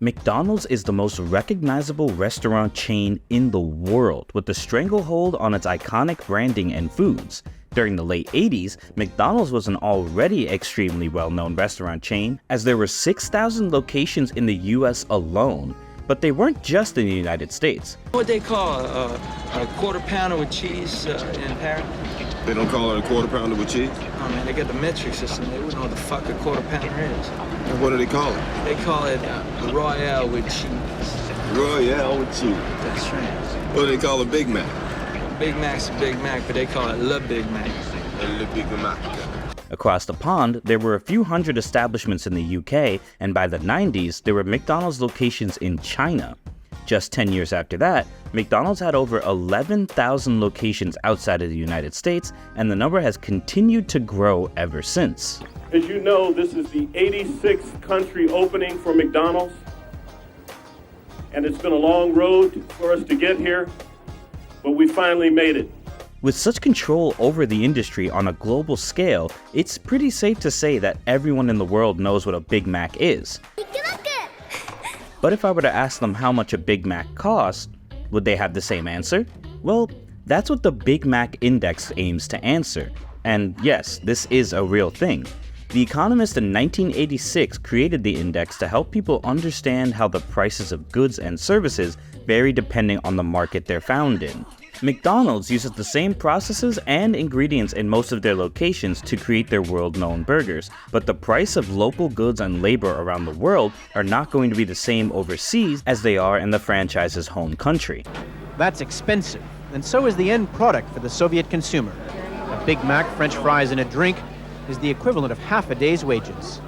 McDonald's is the most recognizable restaurant chain in the world, with a stranglehold on its iconic branding and foods. During the late 80s, McDonald's was an already extremely well-known restaurant chain, as there were 6,000 locations in the US alone. But they weren't just in the United States. What they call a quarter pounder with cheese in Paris? They don't call it a quarter pounder with cheese? Oh man, they got the metric system. They wouldn't know what the fuck a quarter pounder is. And what do they call it? They call it Royale with cheese. Royale with cheese. That's right. What do they call a Big Mac? Big Mac's a Big Mac, but they call it Le Big Mac. Le Big Mac. Across the pond, there were a few hundred establishments in the UK, and by the 90s, there were McDonald's locations in China. Just 10 years after that, McDonald's had over 11,000 locations outside of the United States, and the number has continued to grow ever since. As you know, this is the 86th country opening for McDonald's, and it's been a long road for us to get here, but we finally made it. With such control over the industry on a global scale, it's pretty safe to say that everyone in the world knows what a Big Mac is. But if I were to ask them how much a Big Mac costs, would they have the same answer? Well, that's what the Big Mac Index aims to answer. And yes, this is a real thing. The Economist in 1986 created the index to help people understand how the prices of goods and services vary depending on the market they're found in. McDonald's uses the same processes and ingredients in most of their locations to create their world-known burgers, but the price of local goods and labor around the world are not going to be the same overseas as they are in the franchise's home country. That's expensive, and so is the end product for the Soviet consumer. A Big Mac, French fries, and a drink is the equivalent of half a day's wages.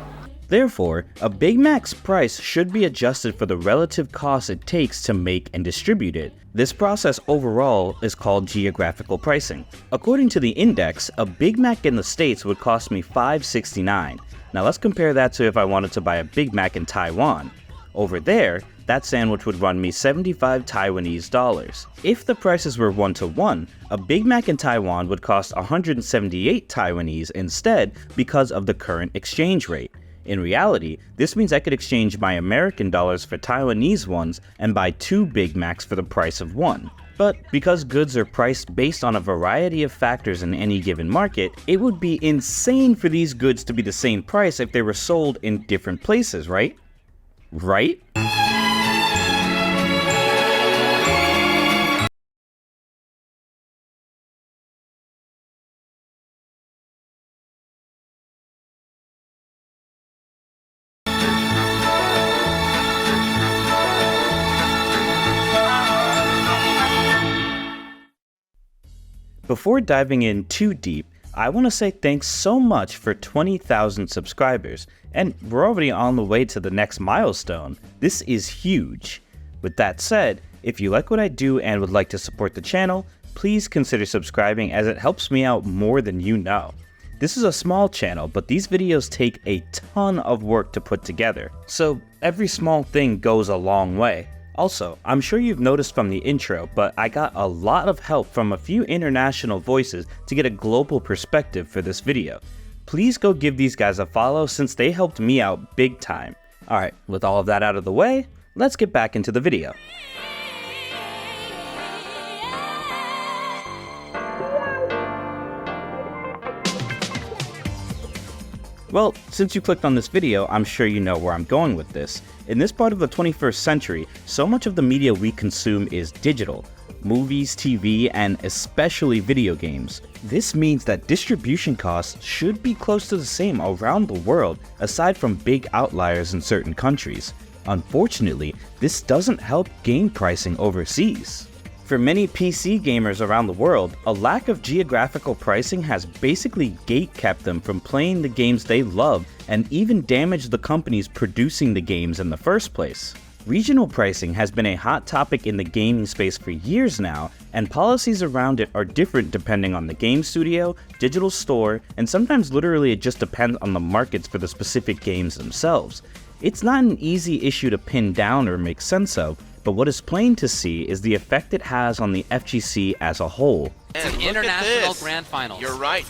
Therefore, a Big Mac's price should be adjusted for the relative cost it takes to make and distribute it. This process overall is called geographical pricing. According to the index, a Big Mac in the States would cost me $5.69. Now let's compare that to if I wanted to buy a Big Mac in Taiwan. Over there, that sandwich would run me 75 Taiwanese dollars. If the prices were 1-to-1, a Big Mac in Taiwan would cost 178 Taiwanese instead because of the current exchange rate. In reality, this means I could exchange my American dollars for Taiwanese ones and buy 2 Big Macs for the price of 1. But because goods are priced based on a variety of factors in any given market, it would be insane for these goods to be the same price if they were sold in different places, right? Right? Before diving in too deep, I want to say thanks so much for 20,000 subscribers, and we're already on the way to the next milestone. This is huge. With that said, if you like what I do and would like to support the channel, please consider subscribing as it helps me out more than you know. This is a small channel, but these videos take a ton of work to put together, so every small thing goes a long way. Also, I'm sure you've noticed from the intro, but I got a lot of help from a few international voices to get a global perspective for this video. Please go give these guys a follow since they helped me out big time. Alright, with all of that out of the way, let's get back into the video. Well, since you clicked on this video, I'm sure you know where I'm going with this. In this part of the 21st century, so much of the media we consume is digital. Movies, TV, and especially video games. This means that distribution costs should be close to the same around the world, aside from big outliers in certain countries. Unfortunately, this doesn't help game pricing overseas. For many PC gamers around the world, a lack of geographical pricing has basically gatekept them from playing the games they love and even damaged the companies producing the games in the first place. Regional pricing has been a hot topic in the gaming space for years now, and policies around it are different depending on the game studio, digital store, and sometimes literally it just depends on the markets for the specific games themselves. It's not an easy issue to pin down or make sense of, but what is plain to see is the effect it has on the FGC as a whole. It's an look at international this. grand finals. You're right.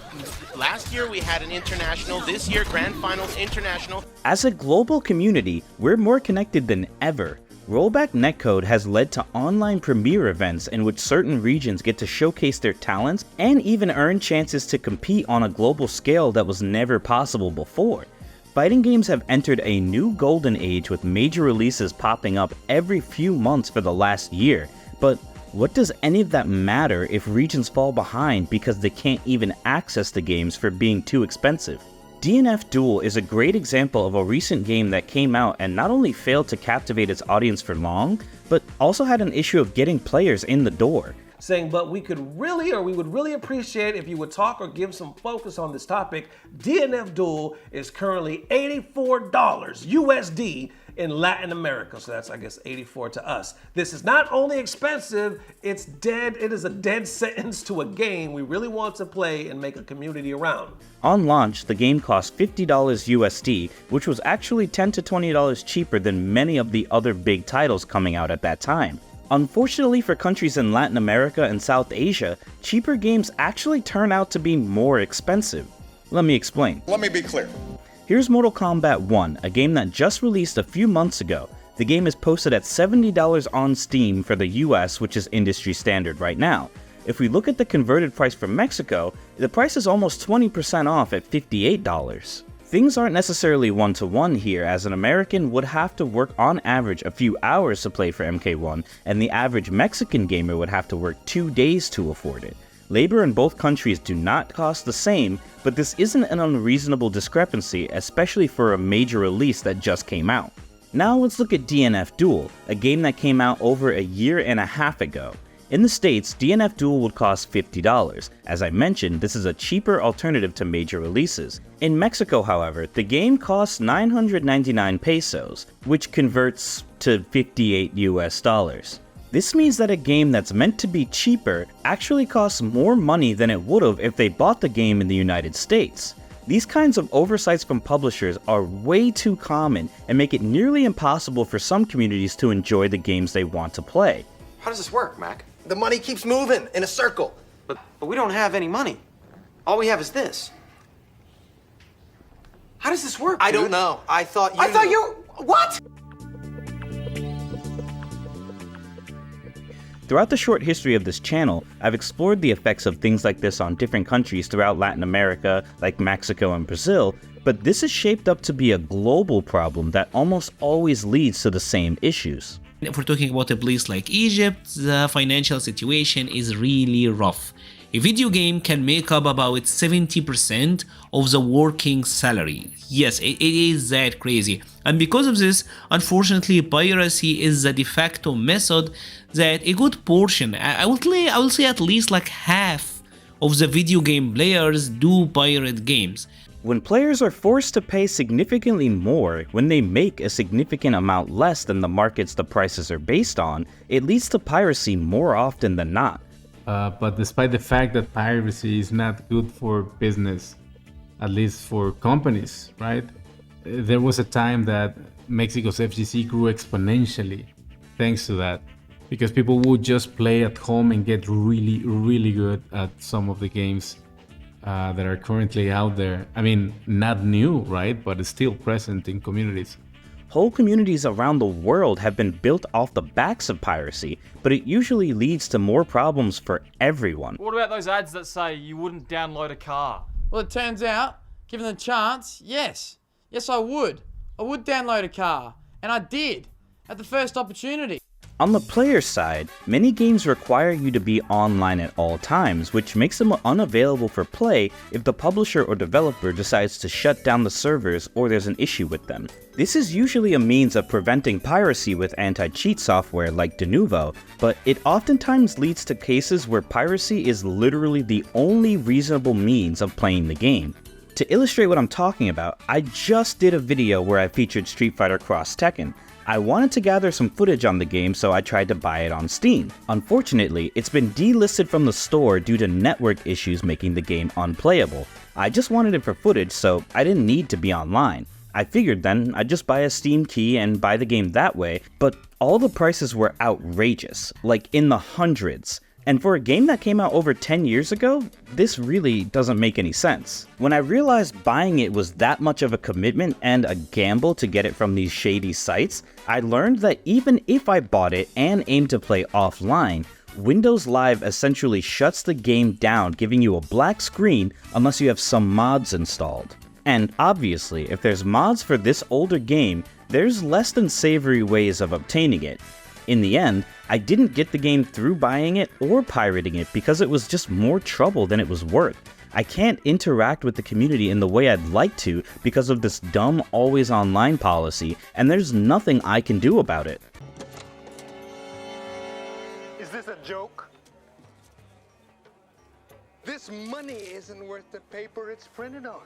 Last year we had an international, this year grand finals international. As a global community, we're more connected than ever. Rollback netcode has led to online premiere events in which certain regions get to showcase their talents and even earn chances to compete on a global scale that was never possible before. Fighting games have entered a new golden age with major releases popping up every few months for the last year, but what does any of that matter if regions fall behind because they can't even access the games for being too expensive? DNF Duel is a great example of a recent game that came out and not only failed to captivate its audience for long, but also had an issue of getting players in the door. Saying, but we would really appreciate if you would talk or give some focus on this topic. DNF Duel is currently $84 USD in Latin America. So that's, I guess, 84 to us. This is not only expensive, it's dead. It is a dead sentence to a game we really want to play and make a community around. On launch, the game cost $50 USD, which was actually $10 to $20 cheaper than many of the other big titles coming out at that time. Unfortunately for countries in Latin America and South Asia, cheaper games actually turn out to be more expensive. Let me explain. Let me be clear. Here's Mortal Kombat 1, a game that just released a few months ago. The game is posted at $70 on Steam for the US, which is industry standard right now. If we look at the converted price for Mexico, the price is almost 20% off at $58. Things aren't necessarily one-to-one here, as an American would have to work on average a few hours to play for MK1, and the average Mexican gamer would have to work 2 days to afford it. Labor in both countries do not cost the same, but this isn't an unreasonable discrepancy, especially for a major release that just came out. Now let's look at DNF Duel, a game that came out over a year and a half ago. In the States, DNF Duel would cost $50. As I mentioned, this is a cheaper alternative to major releases. In Mexico, however, the game costs 999 pesos, which converts to 58 US dollars. This means that a game that's meant to be cheaper actually costs more money than it would have if they bought the game in the United States. These kinds of oversights from publishers are way too common and make it nearly impossible for some communities to enjoy the games they want to play. How does this work, Mac? The money keeps moving in a circle. But we don't have any money. All we have is this. How does this work, I dude? don't know. I thought you... What? Throughout the short history of this channel, I've explored the effects of things like this on different countries throughout Latin America, like Mexico and Brazil, but this is shaped up to be a global problem that almost always leads to the same issues. If we're talking about a place like Egypt, the financial situation is really rough. A video game can make up about 70% of the working salary. Yes, it is that crazy. And because of this, unfortunately, piracy is the de facto method that a good portion, I will say at least like half of the video game players do pirate games. When players are forced to pay significantly more when they make a significant amount less than the markets the prices are based on, it leads to piracy more often than not. But despite the fact that piracy is not good for business, at least for companies, right? There was a time that Mexico's FGC grew exponentially thanks to that, because people would just play at home and get really, really good at some of the games that are currently out there. I mean, not new, right? But it's still present in communities. Whole communities around the world have been built off the backs of piracy, but it usually leads to more problems for everyone. What about those ads that say you wouldn't download a car? Well, it turns out, given the chance, yes. Yes, I would. I would download a car. And I did, at the first opportunity. On the player side, many games require you to be online at all times, which makes them unavailable for play if the publisher or developer decides to shut down the servers or there's an issue with them. This is usually a means of preventing piracy with anti-cheat software like Denuvo, but it oftentimes leads to cases where piracy is literally the only reasonable means of playing the game. To illustrate what I'm talking about, I just did a video where I featured Street Fighter X Tekken. I wanted to gather some footage on the game, so I tried to buy it on Steam. Unfortunately, it's been delisted from the store due to network issues making the game unplayable. I just wanted it for footage, so I didn't need to be online. I figured then I'd just buy a Steam key and buy the game that way, but all the prices were outrageous, like in the hundreds. And for a game that came out over 10 years ago, this really doesn't make any sense. When I realized buying it was that much of a commitment and a gamble to get it from these shady sites, I learned that even if I bought it and aimed to play offline, Windows Live essentially shuts the game down, giving you a black screen unless you have some mods installed. And obviously, if there's mods for this older game, there's less than savory ways of obtaining it. In the end, I didn't get the game through buying it or pirating it because it was just more trouble than it was worth. I can't interact with the community in the way I'd like to because of this dumb always online policy, and there's nothing I can do about it. Is this a joke? This money isn't worth the paper it's printed on.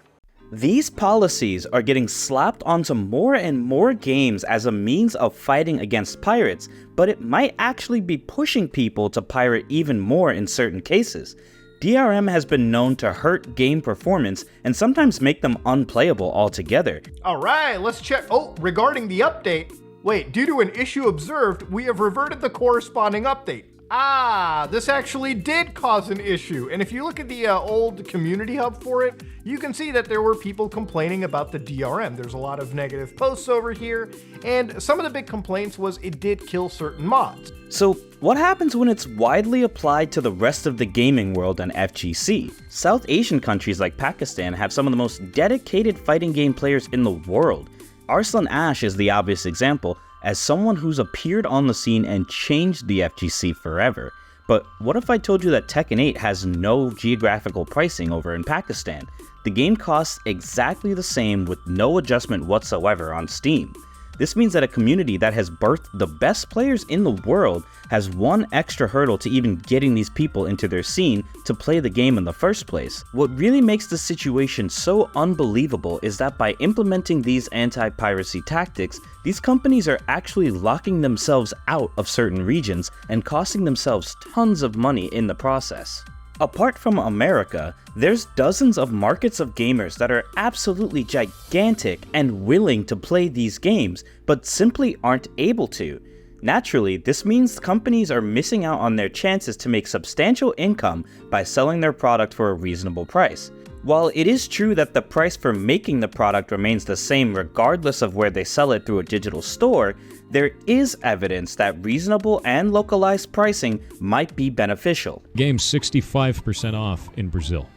These policies are getting slapped onto more and more games as a means of fighting against pirates, but it might actually be pushing people to pirate even more in certain cases. DRM has been known to hurt game performance and sometimes make them unplayable altogether. Alright, let's check. Oh, regarding the update. Wait, due to an issue observed, we have reverted the corresponding update. Ah, this actually did cause an issue. And if you look at the old community hub for it, you can see that there were people complaining about the DRM. There's a lot of negative posts over here, and some of the big complaints was it did kill certain mods. So what happens when it's widely applied to the rest of the gaming world and FGC? South Asian countries like Pakistan have some of the most dedicated fighting game players in the world. Arslan Ash is the obvious example, as someone who's appeared on the scene and changed the FGC forever. But what if I told you that Tekken 8 has no geographical pricing over in Pakistan? The game costs exactly the same with no adjustment whatsoever on Steam. This means that a community that has birthed the best players in the world has one extra hurdle to even getting these people into their scene to play the game in the first place. What really makes the situation so unbelievable is that by implementing these anti-piracy tactics, these companies are actually locking themselves out of certain regions and costing themselves tons of money in the process. Apart from America, there's dozens of markets of gamers that are absolutely gigantic and willing to play these games, but simply aren't able to. Naturally, this means companies are missing out on their chances to make substantial income by selling their product for a reasonable price. While it is true that the price for making the product remains the same regardless of where they sell it through a digital store, there is evidence that reasonable and localized pricing might be beneficial. Game's 65% off in Brazil.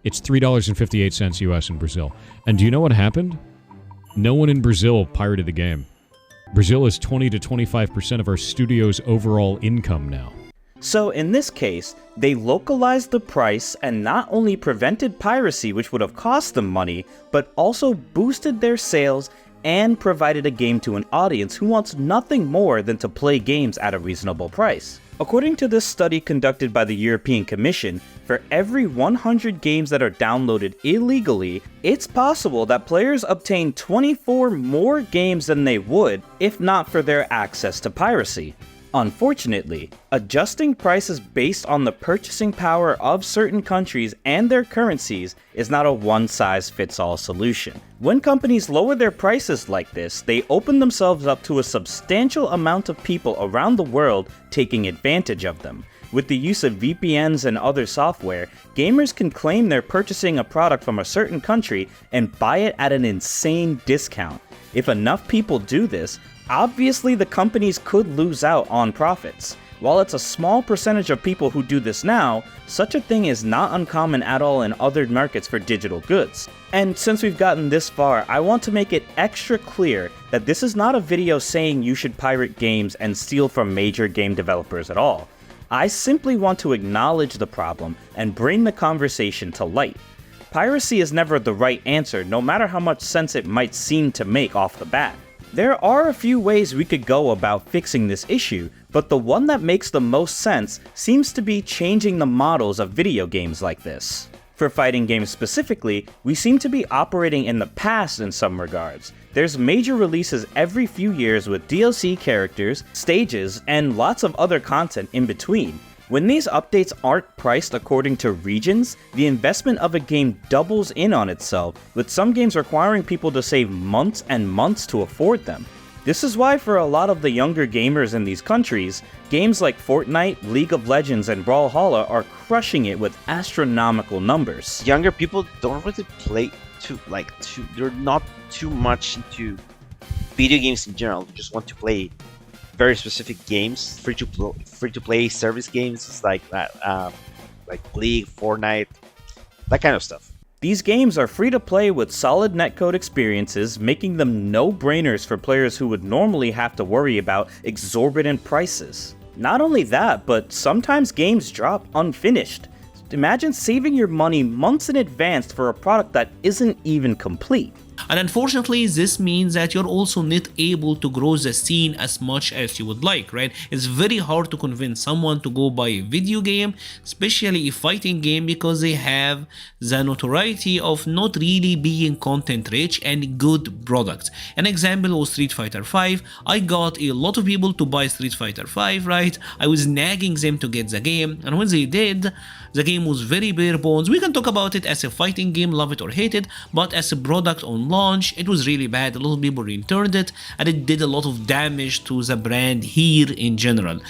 It's $3.58 US in Brazil. And do you know what happened? No one in Brazil pirated the game. Brazil is 20 to 25% of our studio's overall income now. So in this case, they localized the price and not only prevented piracy, which would have cost them money, but also boosted their sales and provided a game to an audience who wants nothing more than to play games at a reasonable price. According to this study conducted by the European Commission, for every 100 games that are downloaded illegally, it's possible that players obtain 24 more games than they would if not for their access to piracy. Unfortunately, adjusting prices based on the purchasing power of certain countries and their currencies is not a one-size-fits-all solution. When companies lower their prices like this, they open themselves up to a substantial amount of people around the world taking advantage of them. With the use of VPNs and other software, gamers can claim they're purchasing a product from a certain country and buy it at an insane discount. If enough people do this, obviously the companies could lose out on profits. While it's a small percentage of people who do this now, such a thing is not uncommon at all in other markets for digital goods. And since we've gotten this far, I want to make it extra clear that this is not a video saying you should pirate games and steal from major game developers at all. I simply want to acknowledge the problem and bring the conversation to light. Piracy is never the right answer, no matter how much sense it might seem to make off the bat. There are a few ways we could go about fixing this issue, but the one that makes the most sense seems to be changing the models of video games like this. For fighting games specifically, we seem to be operating in the past in some regards. There's major releases every few years with DLC characters, stages, and lots of other content in between. When these updates aren't priced according to regions, the investment of a game doubles in on itself, with some games requiring people to save months and months to afford them. This is why for a lot of the younger gamers in these countries, games like Fortnite, League of Legends, and Brawlhalla are crushing it with astronomical numbers. Younger people don't really play they're not too much into video games in general. They just want to play very specific games, free to play service games like that, like League, Fortnite, that kind of stuff. These games are free to play with solid netcode experiences, making them no-brainers for players who would normally have to worry about exorbitant prices. Not only that, but sometimes games drop unfinished. Imagine saving your money months in advance for a product that isn't even complete. And unfortunately, this means that you're also not able to grow the scene as much as you would like, right? It's very hard to convince someone to go buy a video game, especially a fighting game, because they have the notoriety of not really being content rich and good products. An example was Street Fighter V. I got a lot of people to buy Street Fighter V, right? I was nagging them to get the game, and when they did, the game was very bare bones. We can talk about it as a fighting game, love it or hate it, but as a product on launch, it was really bad. A lot of people returned it, and it did a lot of damage to the brand here in general.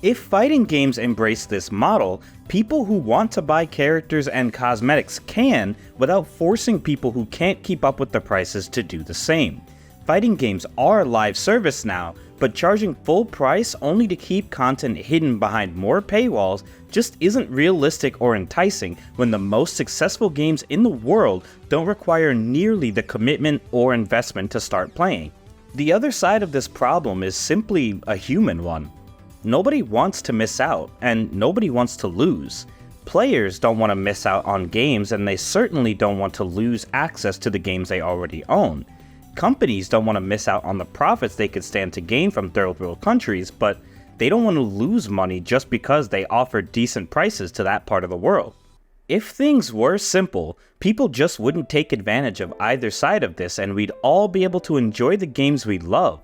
If fighting games embrace this model, people who want to buy characters and cosmetics can, without forcing people who can't keep up with the prices to do the same. Fighting games are live service now, but charging full price only to keep content hidden behind more paywalls just isn't realistic or enticing when the most successful games in the world don't require nearly the commitment or investment to start playing. The other side of this problem is simply a human one. Nobody wants to miss out, and nobody wants to lose. Players don't want to miss out on games, and they certainly don't want to lose access to the games they already own. Companies don't want to miss out on the profits they could stand to gain from third world countries, but they don't want to lose money just because they offer decent prices to that part of the world. If things were simple, people just wouldn't take advantage of either side of this, and we'd all be able to enjoy the games we love.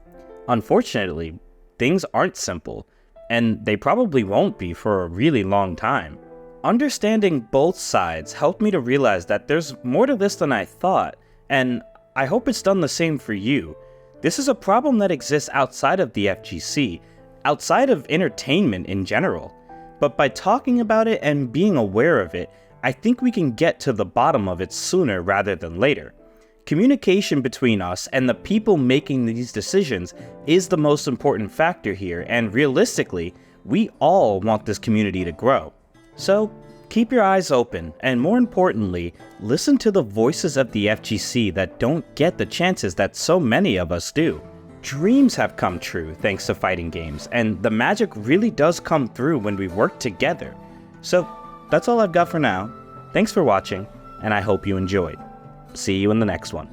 Unfortunately, things aren't simple, and they probably won't be for a really long time. Understanding both sides helped me to realize that there's more to this than I thought, and I hope it's done the same for you. This is a problem that exists outside of the FGC, outside of entertainment in general. But by talking about it and being aware of it, I think we can get to the bottom of it sooner rather than later. Communication between us and the people making these decisions is the most important factor here, and realistically, we all want this community to grow. So, keep your eyes open, and more importantly, listen to the voices of the FGC that don't get the chances that so many of us do. Dreams have come true thanks to fighting games, and the magic really does come through when we work together. So, that's all I've got for now. Thanks for watching, and I hope you enjoyed. See you in the next one.